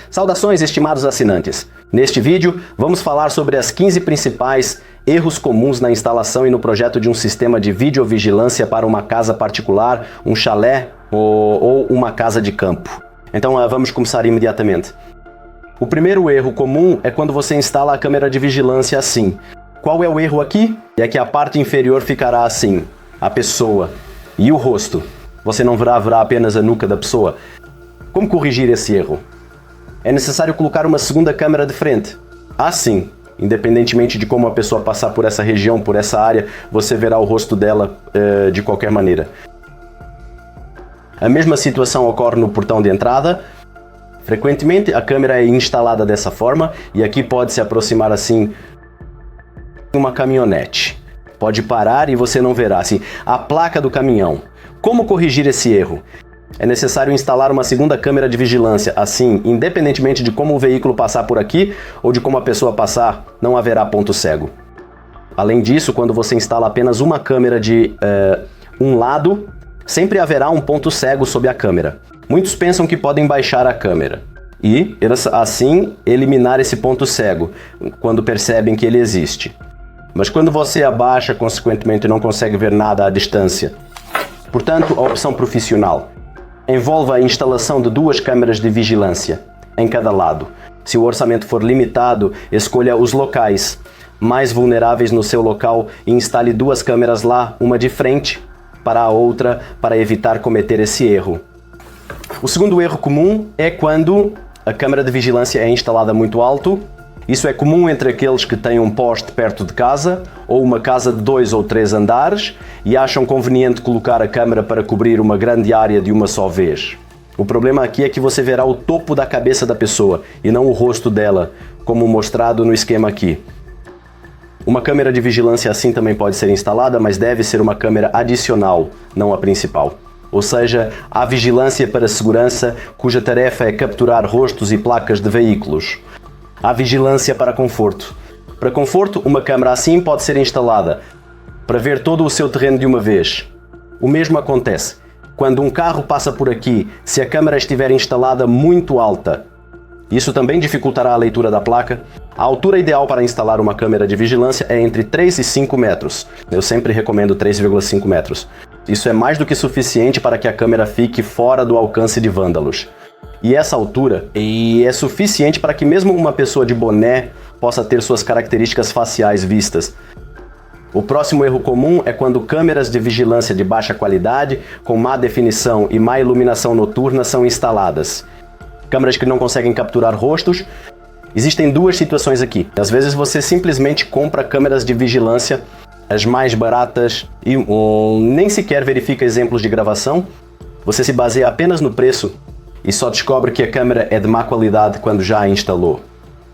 Saudações, estimados assinantes! Neste vídeo, vamos falar sobre as 15 principais erros comuns na instalação e no projeto de um sistema de videovigilância para uma casa particular, um chalé ou uma casa de campo. Então vamos começar imediatamente. O primeiro erro comum é quando você instala a câmera de vigilância assim. Qual é o erro aqui? É que a parte inferior ficará assim, a pessoa e o rosto. Você não verá apenas a nuca da pessoa. Como corrigir esse erro? É necessário colocar uma segunda câmera de frente. Assim, independentemente de como a pessoa passar por essa região, por essa área, você verá o rosto dela de qualquer maneira. A mesma situação ocorre no portão de entrada. Frequentemente a câmera é instalada dessa forma e aqui pode se aproximar assim uma caminhonete. Pode parar e você não verá assim a placa do caminhão. Como corrigir esse erro? É necessário instalar uma segunda câmera de vigilância, assim, independentemente de como o veículo passar por aqui ou de como a pessoa passar, não haverá ponto cego. Além disso, quando você instala apenas uma câmera de um lado, sempre haverá um ponto cego sob a câmera. Muitos pensam que podem baixar a câmera e, assim, eliminar esse ponto cego, quando percebem que ele existe. Mas quando você abaixa, consequentemente não consegue ver nada à distância. Portanto, a opção profissional envolve a instalação de 2 câmeras de vigilância em cada lado. Se o orçamento for limitado, escolha os locais mais vulneráveis no seu local e instale 2 câmeras lá, uma de frente para a outra, para evitar cometer esse erro. O segundo erro comum é quando a câmera de vigilância é instalada muito alto. Isso é comum entre aqueles que têm um poste perto de casa ou uma casa de 2 ou 3 andares e acham conveniente colocar a câmera para cobrir uma grande área de uma só vez. O problema aqui é que você verá o topo da cabeça da pessoa e não o rosto dela, como mostrado no esquema aqui. Uma câmera de vigilância assim também pode ser instalada, mas deve ser uma câmera adicional, não a principal. Ou seja, há vigilância para segurança, cuja tarefa é capturar rostos e placas de veículos. Há vigilância para conforto. Para conforto, uma câmera assim pode ser instalada para ver todo o seu terreno de uma vez. O mesmo acontece quando um carro passa por aqui, se a câmera estiver instalada muito alta. Isso também dificultará a leitura da placa. A altura ideal para instalar uma câmera de vigilância é entre 3 e 5 metros. Eu sempre recomendo 3,5 metros. Isso é mais do que suficiente para que a câmera fique fora do alcance de vândalos. E essa altura é suficiente para que mesmo uma pessoa de boné possa ter suas características faciais vistas. O próximo erro comum é quando câmeras de vigilância de baixa qualidade, com má definição e má iluminação noturna são instaladas. Câmeras que não conseguem capturar rostos. Existem 2 situações aqui. Às vezes você simplesmente compra câmeras de vigilância, as mais baratas, e nem sequer verifica exemplos de gravação. Você se baseia apenas no preço e só descobre que a câmera é de má qualidade quando já a instalou.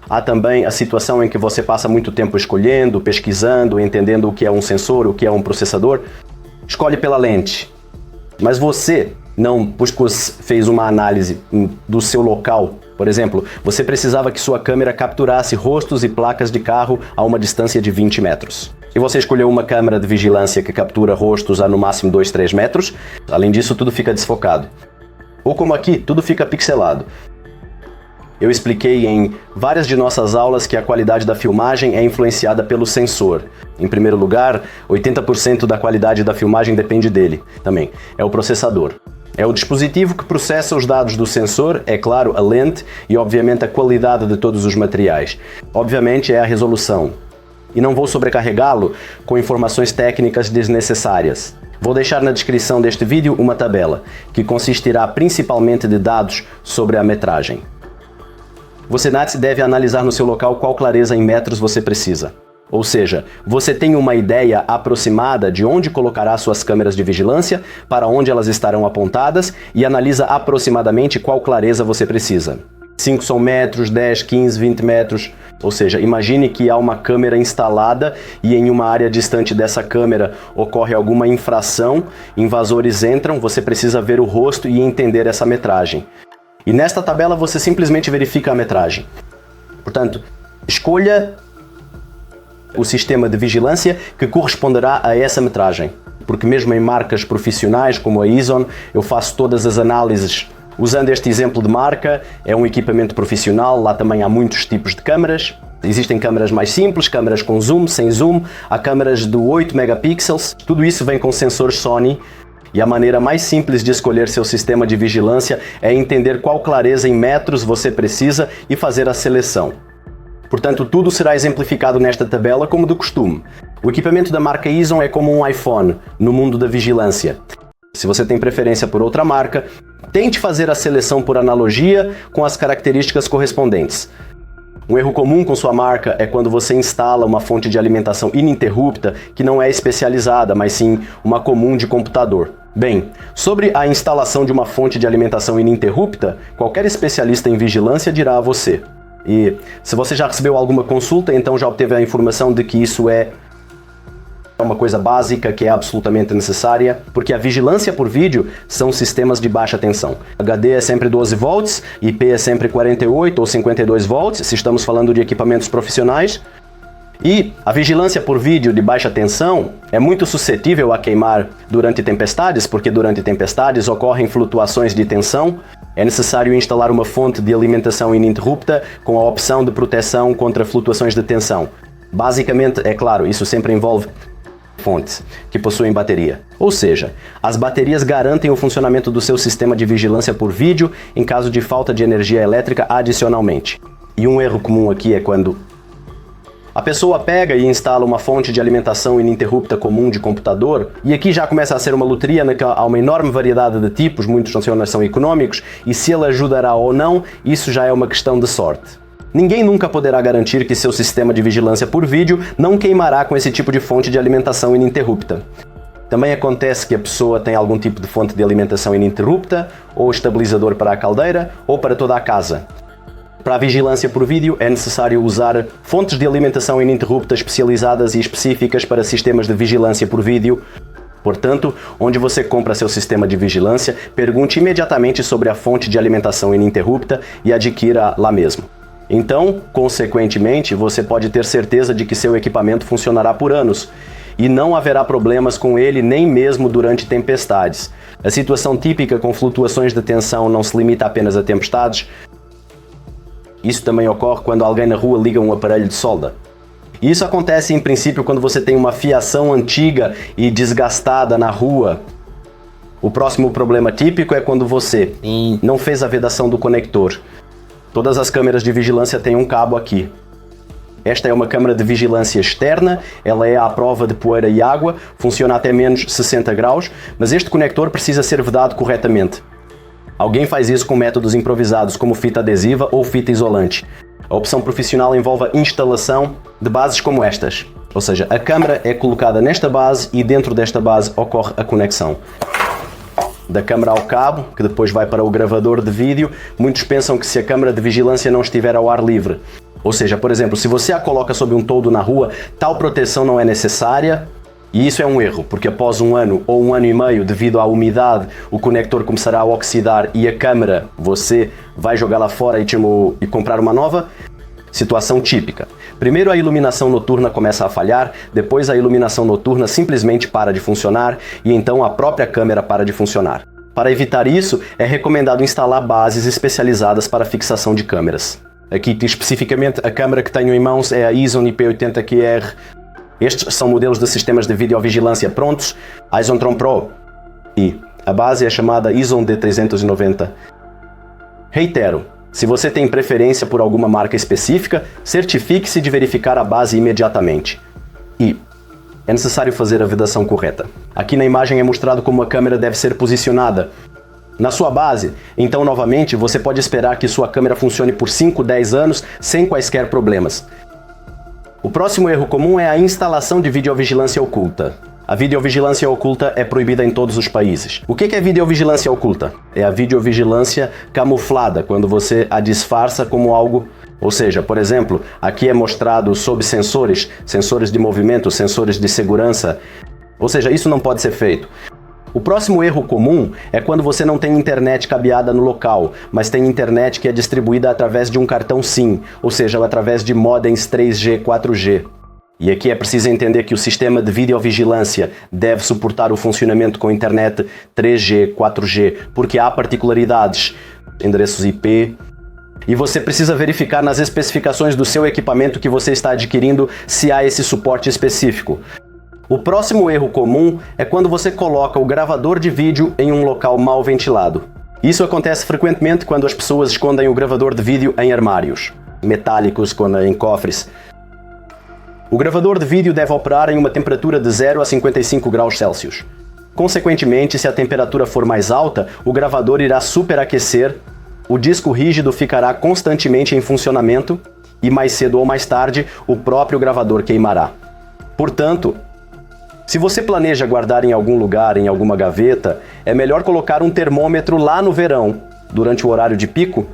Há também a situação em que você passa muito tempo escolhendo, pesquisando, entendendo o que é um sensor, o que é um processador. Escolhe pela lente. Mas você não fez uma análise do seu local. Por exemplo, você precisava que sua câmera capturasse rostos e placas de carro a uma distância de 20 metros. E você escolheu uma câmera de vigilância que captura rostos a no máximo 2, 3 metros. Além disso, tudo fica desfocado. Ou como aqui, tudo fica pixelado. Eu expliquei em várias de nossas aulas que a qualidade da filmagem é influenciada pelo sensor. Em primeiro lugar, 80% da qualidade da filmagem depende dele, também. É o processador. É o dispositivo que processa os dados do sensor, é claro, a lente e obviamente a qualidade de todos os materiais. Obviamente é a resolução. E não vou sobrecarregá-lo com informações técnicas desnecessárias. Vou deixar na descrição deste vídeo uma tabela, que consistirá principalmente de dados sobre a metragem. Você deve analisar no seu local qual clareza em metros você precisa. Ou seja, você tem uma ideia aproximada de onde colocará suas câmeras de vigilância, para onde elas estarão apontadas e analisa aproximadamente qual clareza você precisa. 5 são metros, 10, 15, 20 metros. Ou seja, imagine que há uma câmera instalada e em uma área distante dessa câmera ocorre alguma infração, invasores entram, você precisa ver o rosto e entender essa metragem. E nesta tabela você simplesmente verifica a metragem. Portanto, escolha o sistema de vigilância que corresponderá a essa metragem. Porque mesmo em marcas profissionais como a Ezon, eu faço todas as análises Usando este exemplo de marca, é um equipamento profissional, lá também há muitos tipos de câmaras. Existem câmaras mais simples, câmaras com zoom, sem zoom, há câmaras de 8 megapixels, tudo isso vem com sensores Sony. E a maneira mais simples de escolher seu sistema de vigilância é entender qual clareza em metros você precisa e fazer a seleção. Portanto, tudo será exemplificado nesta tabela como de costume. O equipamento da marca Ezon é como um iPhone no mundo da vigilância. Se você tem preferência por outra marca, tente fazer a seleção por analogia com as características correspondentes. Um erro comum com sua marca é quando você instala uma fonte de alimentação ininterrupta que não é especializada, mas sim uma comum de computador. Bem, sobre a instalação de uma fonte de alimentação ininterrupta, qualquer especialista em vigilância dirá a você. E se você já recebeu alguma consulta, então já obteve a informação de que isso é uma coisa básica que é absolutamente necessária, porque a vigilância por vídeo são sistemas de baixa tensão. HD é sempre 12 volts, IP é sempre 48 ou 52 volts, se estamos falando de equipamentos profissionais. E a vigilância por vídeo de baixa tensão é muito suscetível a queimar durante tempestades, porque durante tempestades ocorrem flutuações de tensão. É necessário instalar uma fonte de alimentação ininterrupta com a opção de proteção contra flutuações de tensão. Basicamente, é claro, isso sempre envolve fontes que possuem bateria. Ou seja, as baterias garantem o funcionamento do seu sistema de vigilância por vídeo em caso de falta de energia elétrica adicionalmente. E um erro comum aqui é quando a pessoa pega e instala uma fonte de alimentação ininterrupta comum de computador, e aqui já começa a ser uma loteria na que há uma enorme variedade de tipos, muitos são económicos, e se ele ajudará ou não, isso já é uma questão de sorte. Ninguém nunca poderá garantir que seu sistema de vigilância por vídeo não queimará com esse tipo de fonte de alimentação ininterrupta. Também acontece que a pessoa tem algum tipo de fonte de alimentação ininterrupta, ou estabilizador para a caldeira, ou para toda a casa. Para a vigilância por vídeo é necessário usar fontes de alimentação ininterrupta especializadas e específicas para sistemas de vigilância por vídeo. Portanto, onde você compra seu sistema de vigilância, pergunte imediatamente sobre a fonte de alimentação ininterrupta e adquira lá mesmo. Então, consequentemente, você pode ter certeza de que seu equipamento funcionará por anos e não haverá problemas com ele nem mesmo durante tempestades. A situação típica com flutuações de tensão não se limita apenas a tempestades. Isso também ocorre quando alguém na rua liga um aparelho de solda. Isso acontece em princípio quando você tem uma fiação antiga e desgastada na rua. O próximo problema típico é quando você não fez a vedação do conector. Todas as câmeras de vigilância têm um cabo aqui. Esta é uma câmara de vigilância externa, ela é à prova de poeira e água, funciona até menos 60 graus, mas este conector precisa ser vedado corretamente. Alguém faz isso com métodos improvisados, como fita adesiva ou fita isolante. A opção profissional envolve a instalação de bases como estas. Ou seja, a câmara é colocada nesta base e dentro desta base ocorre a conexão. Da câmara ao cabo, que depois vai para o gravador de vídeo, muitos pensam que se a câmara de vigilância não estiver ao ar livre, ou seja, por exemplo, se você a coloca sob um toldo na rua, tal proteção não é necessária. E isso é um erro, porque após um ano ou um ano e meio, devido à umidade, o conector começará a oxidar e a câmara, você vai jogar lá fora e comprar uma nova. Situação típica. Primeiro a iluminação noturna começa a falhar, depois a iluminação noturna simplesmente para de funcionar e então a própria câmera para de funcionar. Para evitar isso, é recomendado instalar bases especializadas para fixação de câmeras. Aqui especificamente a câmera que tenho em mãos é a Ezon IP80QR. Estes são modelos de sistemas de videovigilância prontos, a Ezontron Pro, e a base é chamada Ezon D390. Reitero, se você tem preferência por alguma marca específica, certifique-se de verificar a base imediatamente. E é necessário fazer a vedação correta. Aqui na imagem é mostrado como a câmera deve ser posicionada na sua base, então novamente você pode esperar que sua câmera funcione por 5, 10 anos sem quaisquer problemas. O próximo erro comum é a instalação de videovigilância oculta. A videovigilância oculta é proibida em todos os países. O que é videovigilância oculta? É a videovigilância camuflada, quando você a disfarça como algo. Ou seja, por exemplo, aqui é mostrado sob sensores de movimento, sensores de segurança. Ou seja, isso não pode ser feito. O próximo erro comum é quando você não tem internet cabeada no local, mas tem internet que é distribuída através de um cartão SIM, ou seja, através de modems 3G, 4G. E aqui é preciso entender que o sistema de videovigilância deve suportar o funcionamento com internet 3G, 4G, porque há particularidades, endereços IP, e você precisa verificar nas especificações do seu equipamento que você está adquirindo se há esse suporte específico. O próximo erro comum é quando você coloca o gravador de vídeo em um local mal ventilado. Isso acontece frequentemente quando as pessoas escondem o gravador de vídeo em armários metálicos, em cofres. O gravador de vídeo deve operar em uma temperatura de 0 a 55 graus Celsius. Consequentemente, se a temperatura for mais alta, o gravador irá superaquecer, o disco rígido ficará constantemente em funcionamento e mais cedo ou mais tarde o próprio gravador queimará. Portanto, se você planeja guardar em algum lugar, em alguma gaveta, é melhor colocar um termômetro lá no verão, durante o horário de pico,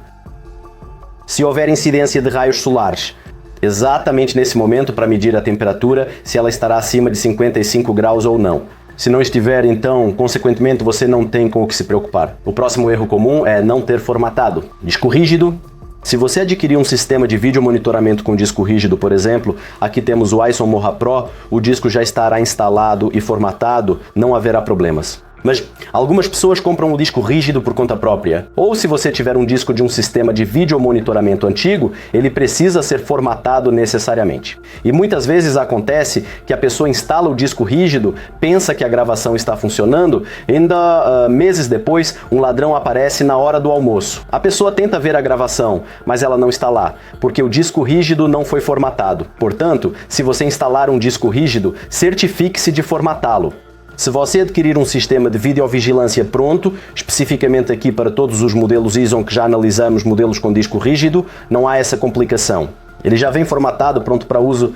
se houver incidência de raios solares, exatamente nesse momento para medir a temperatura, se ela estará acima de 55 graus ou não. Se não estiver, então, consequentemente, você não tem com o que se preocupar. O próximo erro comum é não ter formatado. Disco rígido. Se você adquirir um sistema de vídeo monitoramento com disco rígido, por exemplo, aqui temos o iSon Moha Pro, o disco já estará instalado e formatado, não haverá problemas. Mas algumas pessoas compram o disco rígido por conta própria. Ou se você tiver um disco de um sistema de vídeo monitoramento antigo, ele precisa ser formatado necessariamente. E muitas vezes acontece que a pessoa instala o disco rígido, pensa que a gravação está funcionando, e ainda meses depois um ladrão aparece na hora do almoço. A pessoa tenta ver a gravação, mas ela não está lá, porque o disco rígido não foi formatado. Portanto, se você instalar um disco rígido, certifique-se de formatá-lo. Se você adquirir um sistema de videovigilância pronto, especificamente aqui para todos os modelos iSon que já analisamos, modelos com disco rígido, não há essa complicação. Ele já vem formatado, pronto para uso.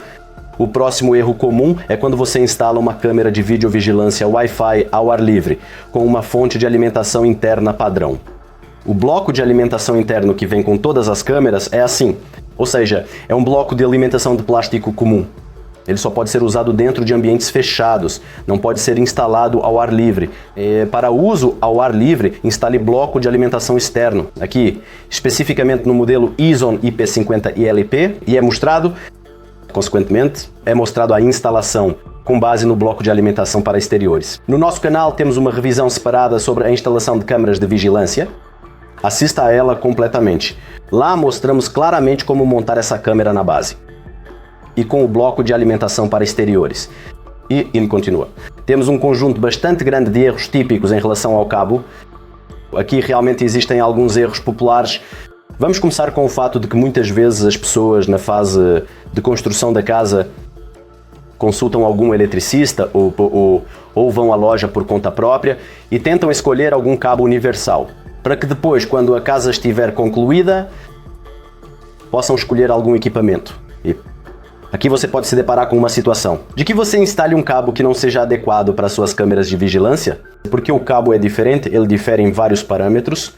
O próximo erro comum é quando você instala uma câmera de videovigilância Wi-Fi ao ar livre, com uma fonte de alimentação interna padrão. O bloco de alimentação interno que vem com todas as câmeras é assim, ou seja, é um bloco de alimentação de plástico comum. Ele só pode ser usado dentro de ambientes fechados, não pode ser instalado ao ar livre. Para uso ao ar livre, instale bloco de alimentação externo. Aqui, especificamente no modelo iSon IP50ILP, e é mostrado, consequentemente, é mostrado a instalação com base no bloco de alimentação para exteriores. No nosso canal temos uma revisão separada sobre a instalação de câmeras de vigilância. Assista a ela completamente. Lá mostramos claramente como montar essa câmera na base e com o bloco de alimentação para exteriores. E ele continua. Temos um conjunto bastante grande de erros típicos em relação ao cabo. Aqui realmente existem alguns erros populares. Vamos começar com o fato de que muitas vezes as pessoas na fase de construção da casa consultam algum eletricista ou vão à loja por conta própria e tentam escolher algum cabo universal, para que depois, quando a casa estiver concluída, possam escolher algum equipamento. E aqui você pode se deparar com uma situação de que você instale um cabo que não seja adequado para suas câmeras de vigilância, porque o cabo é diferente, ele difere em vários parâmetros.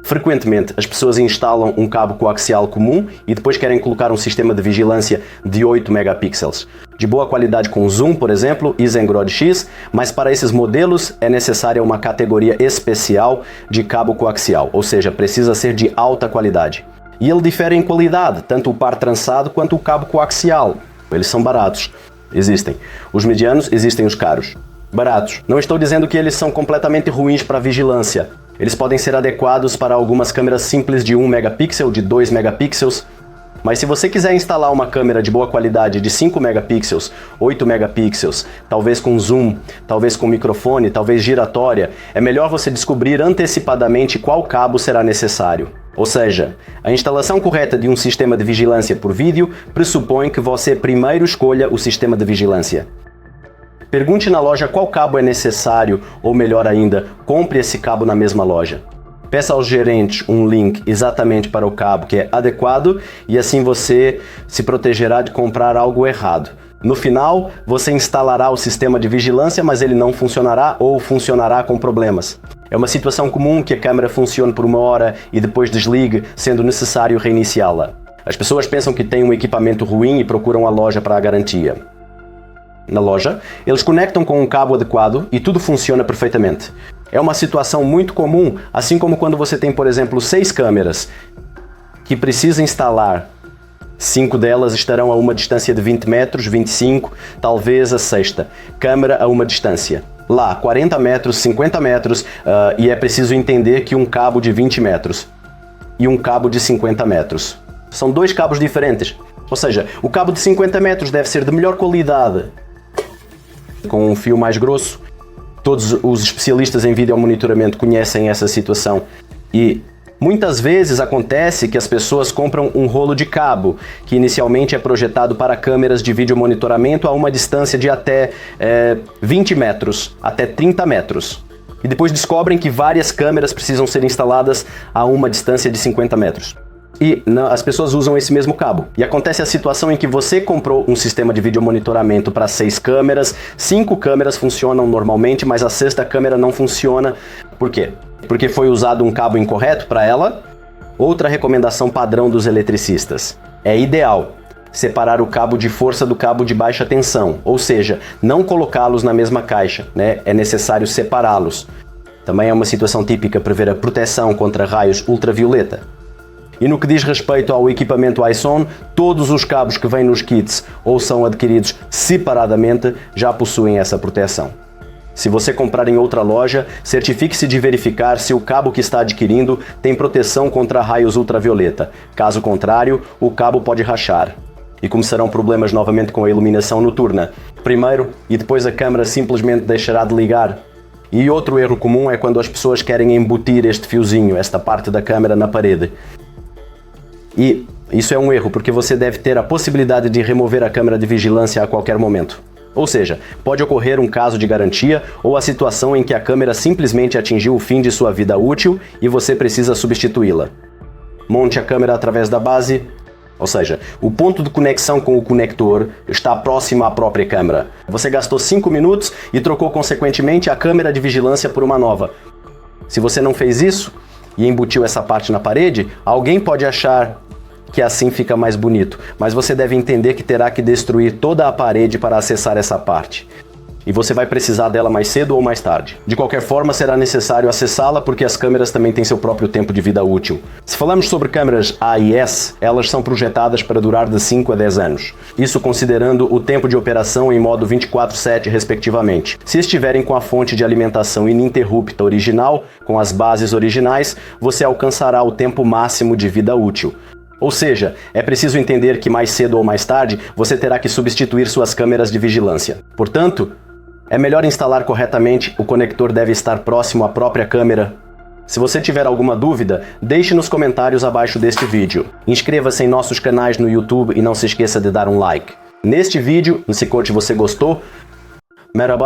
Frequentemente, as pessoas instalam um cabo coaxial comum e depois querem colocar um sistema de vigilância de 8 megapixels. De boa qualidade com zoom, por exemplo, Isengrod X, mas para esses modelos é necessária uma categoria especial de cabo coaxial, ou seja, precisa ser de alta qualidade. E ele difere em qualidade, tanto o par trançado quanto o cabo coaxial. Eles são baratos. Existem. Os medianos, existem os caros. Baratos. Não estou dizendo que eles são completamente ruins para vigilância. Eles podem ser adequados para algumas câmeras simples de 1 megapixel, de 2 megapixels. Mas se você quiser instalar uma câmera de boa qualidade de 5 megapixels, 8 megapixels, talvez com zoom, talvez com microfone, talvez giratória, é melhor você descobrir antecipadamente qual cabo será necessário. Ou seja, a instalação correta de um sistema de vigilância por vídeo pressupõe que você primeiro escolha o sistema de vigilância. Pergunte na loja qual cabo é necessário, ou melhor ainda, compre esse cabo na mesma loja. Peça aos gerentes um link exatamente para o cabo que é adequado e assim você se protegerá de comprar algo errado. No final, você instalará o sistema de vigilância, mas ele não funcionará ou funcionará com problemas. É uma situação comum que a câmera funcione por 1 hora e depois desligue, sendo necessário reiniciá-la. As pessoas pensam que têm um equipamento ruim e procuram a loja para a garantia. Na loja, eles conectam com um cabo adequado e tudo funciona perfeitamente. É uma situação muito comum, assim como quando você tem, por exemplo, 6 câmeras que precisa instalar 5 delas estarão a uma distância de 20 metros, 25, talvez a sexta. Câmara a uma distância. Lá, 40 metros, 50 metros, e é preciso entender que um cabo de 20 metros e um cabo de 50 metros. São dois cabos diferentes. Ou seja, o cabo de 50 metros deve ser de melhor qualidade, com um fio mais grosso. Todos os especialistas em videomonitoramento conhecem essa situação. E muitas vezes acontece que as pessoas compram um rolo de cabo, que inicialmente é projetado para câmeras de videomonitoramento a uma distância de até 20 metros, até 30 metros. E depois descobrem que várias câmeras precisam ser instaladas a uma distância de 50 metros. E as pessoas usam esse mesmo cabo. E acontece a situação em que você comprou um sistema de videomonitoramento para 6 câmeras, 5 câmeras funcionam normalmente, mas a sexta câmera não funciona. Por quê? Porque foi usado um cabo incorreto para ela. Outra recomendação padrão dos eletricistas: é ideal separar o cabo de força do cabo de baixa tensão, ou seja, não colocá-los na mesma caixa, né? É necessário separá-los. Também é uma situação típica prever a proteção contra raios ultravioleta. E no que diz respeito ao equipamento iSON, todos os cabos que vêm nos kits ou são adquiridos separadamente já possuem essa proteção. Se você comprar em outra loja, certifique-se de verificar se o cabo que está adquirindo tem proteção contra raios ultravioleta. Caso contrário, o cabo pode rachar. E começarão problemas novamente com a iluminação noturna. Primeiro, e depois a câmera simplesmente deixará de ligar. E outro erro comum é quando as pessoas querem embutir este fiozinho, esta parte da câmera, na parede. E isso é um erro, porque você deve ter a possibilidade de remover a câmera de vigilância a qualquer momento. Ou seja, pode ocorrer um caso de garantia ou a situação em que a câmera simplesmente atingiu o fim de sua vida útil e você precisa substituí-la. Monte a câmera através da base, ou seja, o ponto de conexão com o conector está próximo à própria câmera. Você gastou 5 minutos e trocou consequentemente a câmera de vigilância por uma nova. Se você não fez isso e embutiu essa parte na parede, alguém pode achar que assim fica mais bonito, mas você deve entender que terá que destruir toda a parede para acessar essa parte. E você vai precisar dela mais cedo ou mais tarde. De qualquer forma, será necessário acessá-la porque as câmeras também têm seu próprio tempo de vida útil. Se falamos sobre câmeras AIS, elas são projetadas para durar de 5 a 10 anos. Isso considerando o tempo de operação em modo 24/7, respectivamente. Se estiverem com a fonte de alimentação ininterrupta original, com as bases originais, você alcançará o tempo máximo de vida útil. Ou seja, é preciso entender que mais cedo ou mais tarde você terá que substituir suas câmeras de vigilância. Portanto, é melhor instalar corretamente, o conector deve estar próximo à própria câmera. Se você tiver alguma dúvida, deixe nos comentários abaixo deste vídeo. Inscreva-se em nossos canais no YouTube e não se esqueça de dar um like. Neste vídeo, se você gostou, merhaba.